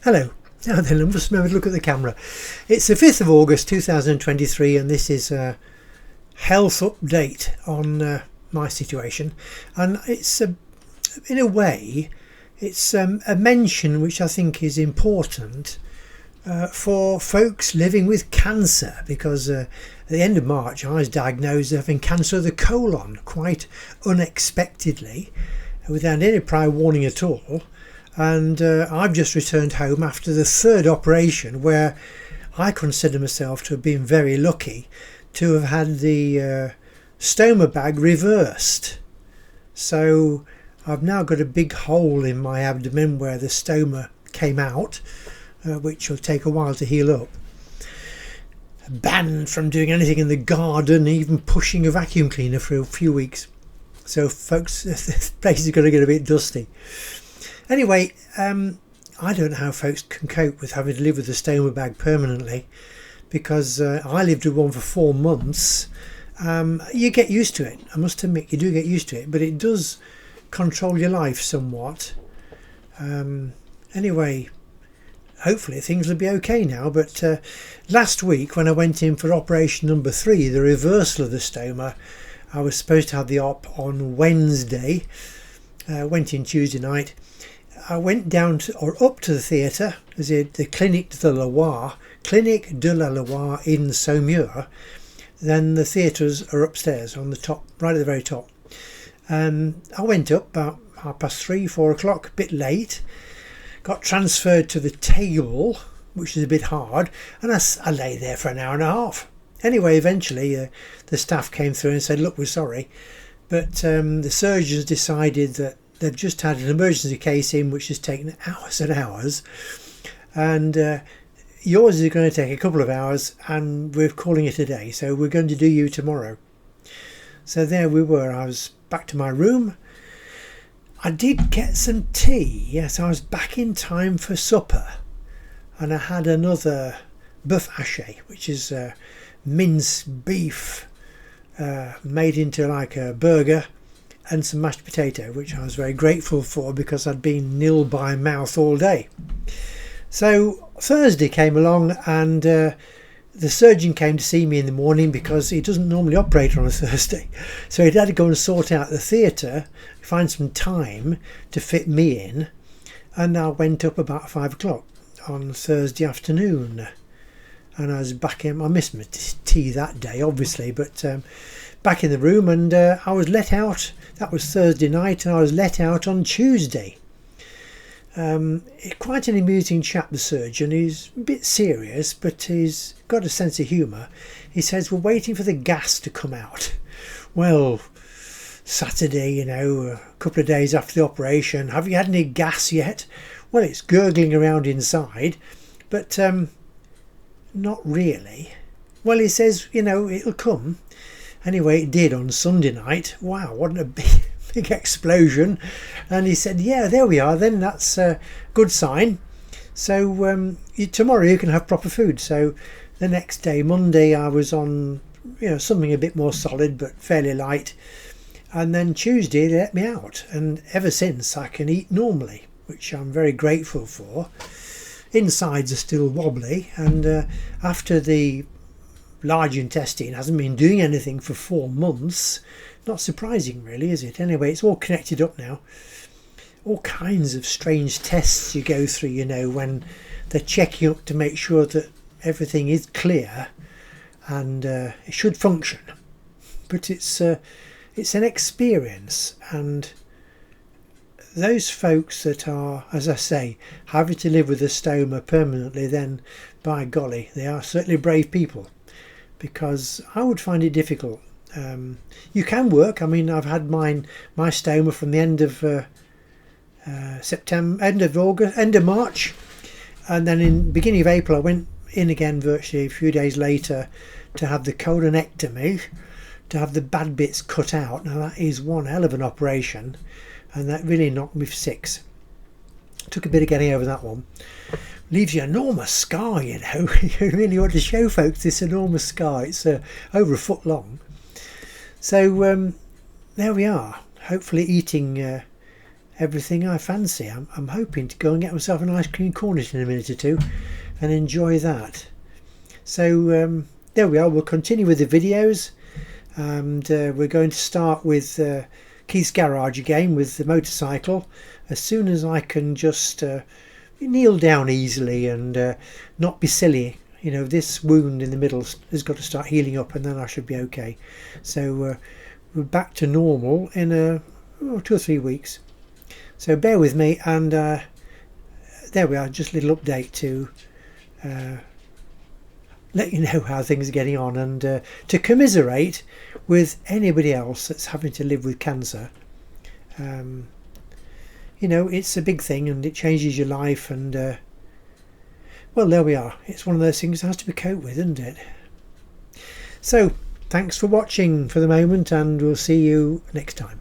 Hello. Now then, I must remember to look at the camera. It's the 5th of August 2023 and this is a health update on my situation. And it's, in a way, it's a mention which I think is important for folks living with cancer, because at the end of March I was diagnosed with having cancer of the colon quite unexpectedly, without any prior warning at all. And I've just returned home after the third operation, where I consider myself to have been very lucky to have had the stoma bag reversed. So I've now got a big hole in my abdomen where the stoma came out, which will take a while to heal up. Banned from doing anything in the garden, even pushing a vacuum cleaner for a few weeks. So folks, this place is going to get a bit dusty. Anyway, I don't know how folks can cope with having to live with a stoma bag permanently, because I lived with one for 4 months. You get used to it. I must admit, you do get used to it, but it does control your life somewhat. Anyway, hopefully things will be okay now. But last week, when I went in for operation number 3, the reversal of the stoma, I was supposed to have the op on Wednesday. Went in Tuesday night. I went down to, or up to the theatre, the Clinique de la Loire in Saumur. Then the theatres are upstairs on the top, right at the very top. I went up about 3:30, 4 o'clock, a bit late. Got transferred to the table, which is a bit hard, and I lay there for an hour and a half. Anyway, eventually the staff came through and said, "Look, we're sorry, but the surgeons decided that they've just had an emergency case in which has taken hours and hours, and yours is going to take a couple of hours, and we're calling it a day, so we're going to do you tomorrow." So there we were. I was back to my room. I did get some tea. Yes, I was back in time for supper, and I had another bœuf haché, which is mince beef made into like a burger, and some mashed potato, which I was very grateful for because I'd been nil by mouth all day. So Thursday came along, and the surgeon came to see me in the morning because he doesn't normally operate on a Thursday. So he'd had to go and sort out the theatre, find some time to fit me in, and I went up about 5 o'clock on Thursday afternoon. And I was back in, I missed my tea that day obviously, but back in the room, and I was let out. That was Thursday night, and I was let out on Tuesday. Quite an amusing chap, the surgeon. He's a bit serious, but he's got a sense of humour. He says, "We're waiting for the gas to come out." Well, Saturday, a couple of days after the operation, have you had any gas yet? Well, it's gurgling around inside, but not really. Well, he says, it'll come. Anyway, it did on Sunday night. Wow, what a big explosion. And he said, "Yeah, there we are then, that's a good sign. So tomorrow you can have proper food." So the next day, Monday, I was on something a bit more solid but fairly light. And then Tuesday they let me out, and ever since I can eat normally, which I'm very grateful for. Insides are still wobbly, and after the large intestine hasn't been doing anything for 4 months, not surprising really, is it? Anyway, it's all connected up now. All kinds of strange tests you go through, when they're checking up to make sure that everything is clear and it should function. But it's an experience, and those folks that are, as I say, having to live with a stoma permanently, then by golly, they are certainly brave people, because I would find it difficult. You can work. I mean, I've had my stoma from the end of September, end of August, end of March, and then in beginning of April I went in again virtually a few days later to have the colonectomy, to have the bad bits cut out. Now that is one hell of an operation, and that really knocked me for 6. Took a bit of getting over that one. Leaves you an enormous scar, You really ought to show folks this enormous scar. It's over 1 foot long. So there we are, hopefully eating everything I fancy. I'm hoping to go and get myself an ice cream cornet in a minute or two and enjoy that. So there we are. We'll continue with the videos, and we're going to start with Keith's garage again with the motorcycle as soon as I can just kneel down easily and not be silly. You know, this wound in the middle has got to start healing up, and then I should be okay. So we're back to normal in 2 or 3 weeks. So bear with me, and there we are, just a little update to let you know how things are getting on, and to commiserate with anybody else that's having to live with cancer. You know, it's a big thing and it changes your life, and well, there we are. It's one of those things that has to be coped with, isn't it? So thanks for watching for the moment, and we'll see you next time.